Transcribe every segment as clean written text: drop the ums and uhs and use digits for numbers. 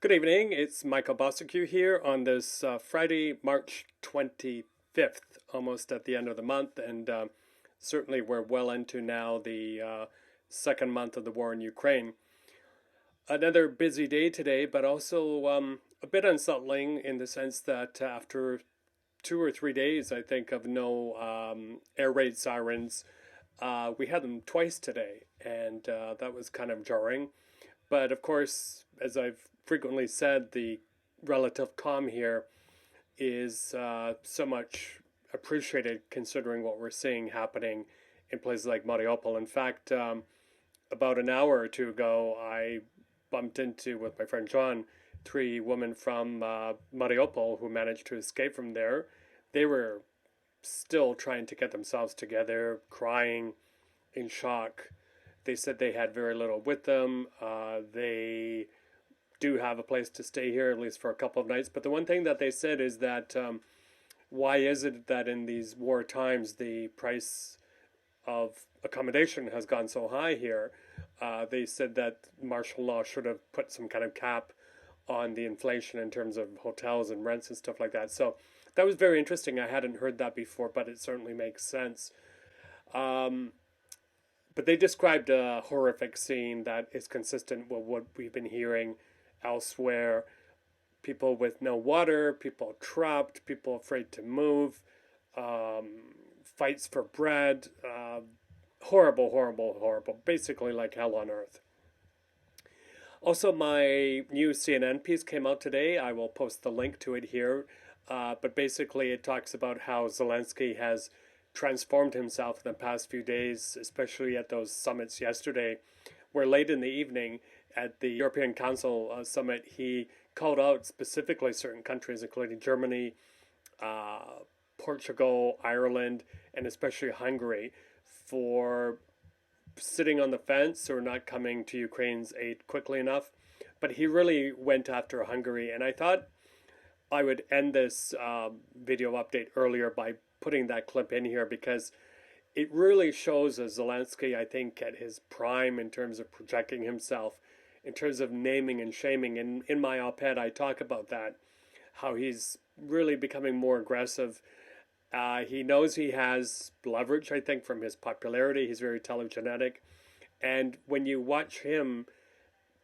Good evening. It's Michael Bociurkiw here on this Friday, March 25th, almost at the end of the month. And certainly we're well into now the second month of the war in Ukraine. Another busy day today, but also a bit unsettling in the sense that after 2 or 3 days, I think, of no air raid sirens, we had them twice today. And that was kind of jarring. But of course, as I've frequently said, the relative calm here is so much appreciated considering what we're seeing happening in places like Mariupol. In fact, about an hour or two ago, I bumped into, with my friend John, 3 women from Mariupol who managed to escape from there. They were still trying to get themselves together, crying, in shock. They said they had very little with them. They do have a place to stay here, at least for a couple of nights. But the one thing that they said is that why is it that in these war times the price of accommodation has gone so high here? They said that martial law should have put some kind of cap on the inflation in terms of hotels and rents and stuff like that. So that was very interesting. I hadn't heard that before, but it certainly makes sense. But they described a horrific scene that is consistent with what we've been hearing elsewhere. People with no water, people trapped, people afraid to move, fights for bread. Horrible, horrible, horrible. Basically like hell on earth. Also, my new CNN piece came out today. I will post the link to it here. But basically it talks about how Zelensky has transformed himself in the past few days, especially at those summits yesterday, where late in the evening at the European Council summit, he called out specifically certain countries, including Germany, Portugal, Ireland, and especially Hungary, for sitting on the fence or not coming to Ukraine's aid quickly enough. But he really went after Hungary, and I thought I would end this video update earlier by putting that clip in here because it really shows a Zelensky, I think, at his prime in terms of projecting himself, in terms of naming and shaming. And in my op-ed, I talk about that, how he's really becoming more aggressive. He knows he has leverage, I think, from his popularity. He's very telegenetic. And when you watch him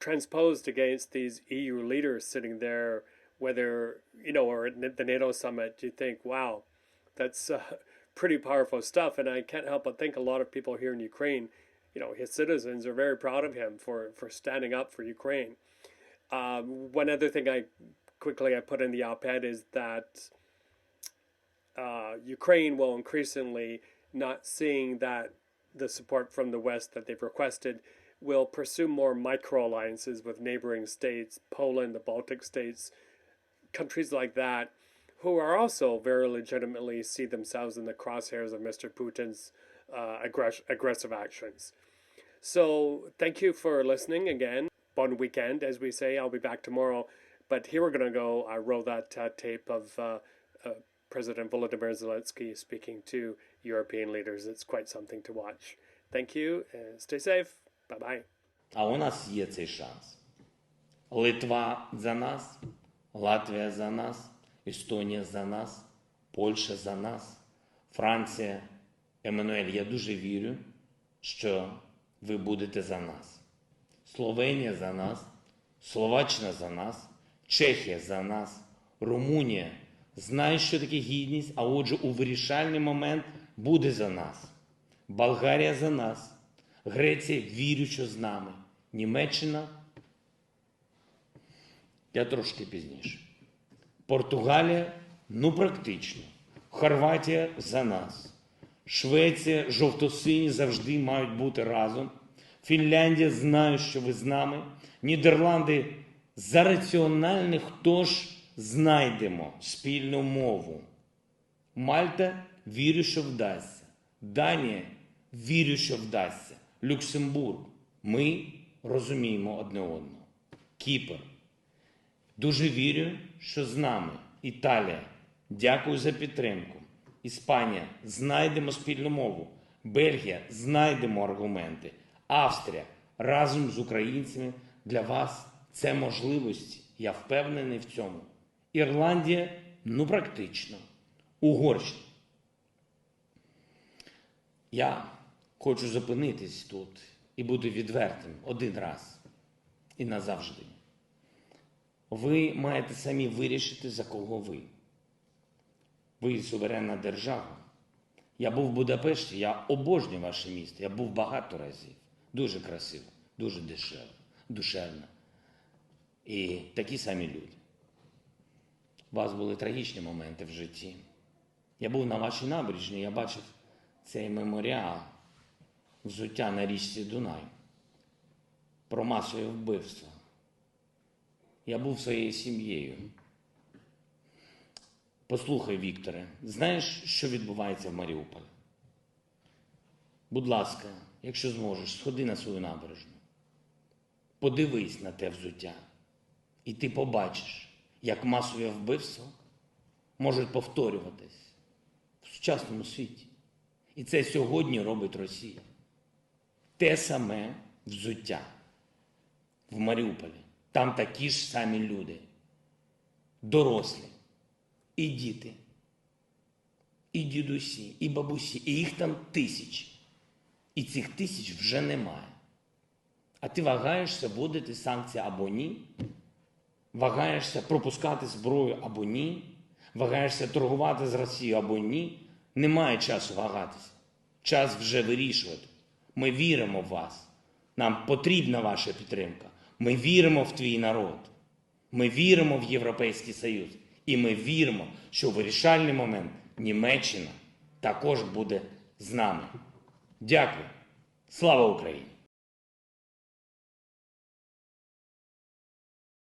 transposed against these EU leaders sitting there, whether, or at the NATO summit, you think, wow, that's pretty powerful stuff. And I can't help but think a lot of people here in Ukraine, his citizens are very proud of him for standing up for Ukraine. One other thing I put in the op-ed is that Ukraine will increasingly, not seeing that the support from the West that they've requested, will pursue more micro-alliances with neighboring states, Poland, the Baltic states, countries like that, who are also very legitimately see themselves in the crosshairs of Mr. Putin's aggressive actions. So thank you for listening again. Bon weekend, as we say. I'll be back tomorrow. But here we're going to go roll that tape of President Volodymyr Zelensky speaking to European leaders. It's quite something to watch. Thank you. Stay safe. Bye-bye. А у нас є цей шанс. Литва за нас, Латвія за нас, Естонія за нас, Польща за нас, Франція. Еммануель, я дуже вірю, що ви будете за нас. Словенія за нас, Словаччина за нас, Чехія за нас, Румунія знає, що таке гідність, а отже у вирішальний момент буде за нас. Болгарія за нас, Греція вірю, що з нами, Німеччина я трошки пізніше. Португалія, практично. Хорватія за нас. Швеція, жовто-сині завжди мають бути разом. Фінляндія, знаю, що ви з нами. Нідерланди за раціональних, тож знайдемо спільну мову. Мальта, вірю, що вдасться. Данія, вірю, що вдасться. Люксембург, ми розуміємо одне одного. Кіпр, дуже вірю, що з нами. Італія, дякую за підтримку. Іспанія, знайдемо спільну мову. Бельгія, знайдемо аргументи. Австрія, разом з українцями для вас Це можливості, я впевнений в цьому. Ірландія, ну практично. Угорщина. Я хочу зупинитись тут і бути відвертим один раз і назавжди. Ви маєте самі вирішити, за кого ви. Ви суверенна держава. Я був в Будапешті, я обожнюю ваше місто. Я був багато разів. Дуже красиво, дуже дешево, душевно. І такі самі люди. У вас були трагічні моменти в житті. Я був на вашій набережній, я бачив цей меморіал взуття на річці Дунай про масове вбивство. Я був своєю сім'єю. Послухай, Вікторе, знаєш, що відбувається в Маріуполі? Будь ласка, якщо зможеш, сходи на свою набережну. Подивись на те взуття. І ти побачиш, як масові вбивства можуть повторюватись в сучасному світі. І це сьогодні робить Росія. Те саме взуття в Маріуполі. Там такі ж самі люди. Дорослі. І діти. І дідусі, і бабусі. І їх там тисячі. І цих тисяч вже немає. А ти вагаєшся вводити санкції або ні? Вагаєшся пропускати зброю або ні? Вагаєшся торгувати з Росією або ні? Немає часу вагатися. Час вже вирішувати. Ми віримо в вас. Нам потрібна ваша підтримка. Ми віримо в твій народ. Ми віримо в Європейський Союз. І ми віримо, що в вирішальний момент Німеччина також буде з нами. Дякую. Слава Україні!